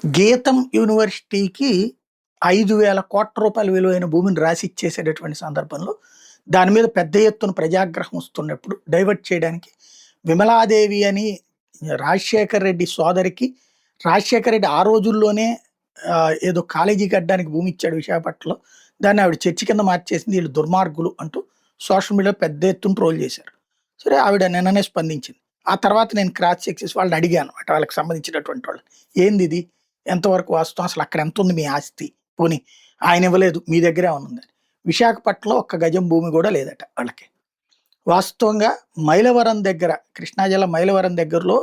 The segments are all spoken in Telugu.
గీతం యూనివర్సిటీకి 5,000 కోట్ల రూపాయల విలువైన భూమిని రాసి ఇచ్చేసేటటువంటి సందర్భంలో, దాని మీద పెద్ద ఎత్తున ప్రజాగ్రహం వస్తున్నప్పుడు డైవర్ట్ చేయడానికి విమలాదేవి అని రాజశేఖర్ రెడ్డి సోదరికి, రాజశేఖర్ రెడ్డి ఆ రోజుల్లోనే ఏదో కాలేజీ కట్టడానికి భూమి ఇచ్చాడు విశాఖపట్నంలో. దాన్ని ఆవిడ చర్చి కింద మార్చేసింది. వీళ్ళు దుర్మార్గులు అంటూ సోషల్ మీడియాలో పెద్ద ఎత్తున ట్రోల్ చేశారు. సరే ఆవిడ నిన్ననే స్పందించింది. ఆ తర్వాత నేను క్రాస్ చెక్ చేసి వాళ్ళని అడిగాను అట వాళ్ళకి సంబంధించినటువంటి వాళ్ళని. ఏంది ఇది? ఎంతవరకు వాస్తవం? అసలు అక్కడ ఎంత ఉంది మీ ఆస్తి? పోనీ ఆయన ఇవ్వలేదు మీ దగ్గరే ఉందని. విశాఖపట్నంలో ఒక్క గజం భూమి కూడా లేదట వాళ్ళకి. వాస్తవంగా మైలవరం దగ్గర, కృష్ణా జిల్లా మైలవరం దగ్గరలో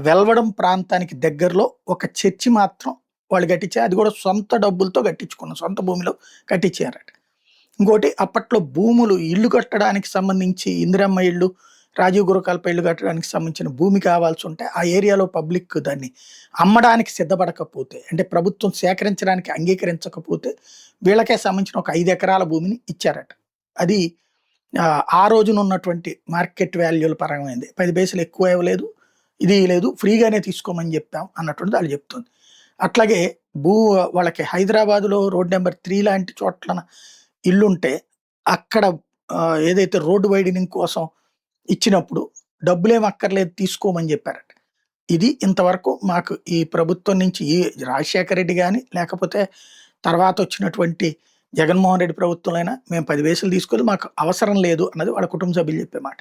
వెల్వడం ప్రాంతానికి దగ్గరలో ఒక చర్చి మాత్రం వాళ్ళు కట్టించారు. అది కూడా సొంత డబ్బులతో కట్టించుకున్న సొంత భూమిలో కట్టించారట. ఇంకోటి అప్పట్లో భూములు ఇల్లు కట్టడానికి సంబంధించి ఇందిరమ్మ ఇళ్ళు, రాజీవ్ గురకల్ప ఇల్లు కట్టడానికి సంబంధించిన భూమి కావాల్సి ఉంటే ఆ ఏరియాలో పబ్లిక్ దాన్ని అమ్మడానికి సిద్ధపడకపోతే, అంటే ప్రభుత్వం సేకరించడానికి అంగీకరించకపోతే వీళ్ళకే సంబంధించిన ఒక 5 ఎకరాల భూమిని ఇచ్చారట. అది ఆ రోజున ఉన్నటువంటి మార్కెట్ వాల్యూల పరమైంది. 10 పైసలు ఎక్కువ ఇవ్వలేదు, ఇది లేదు, ఫ్రీగానే తీసుకోమని చెప్పాం అన్నటువంటిది వాళ్ళు చెప్తుంది. అట్లాగే వాళ్ళకి హైదరాబాదులో రోడ్ నెంబర్ 3 లాంటి చోట్ల ఇల్లుంటే అక్కడ ఏదైతే రోడ్డు వైడనింగ్ కోసం ఇచ్చినప్పుడు డబ్బులేం అక్కర్లేదు తీసుకోమని చెప్పారట. ఇది ఇంతవరకు మాకు ఈ ప్రభుత్వం నుంచి ఈ రాజశేఖర రెడ్డి కానీ, లేకపోతే తర్వాత వచ్చినటువంటి జగన్మోహన్ రెడ్డి ప్రభుత్వంలో అయినా మేము 10 పైసలు తీసుకోలేదు, మాకు అవసరం లేదు అన్నది వాళ్ళ కుటుంబ సభ్యులు చెప్పే మాట.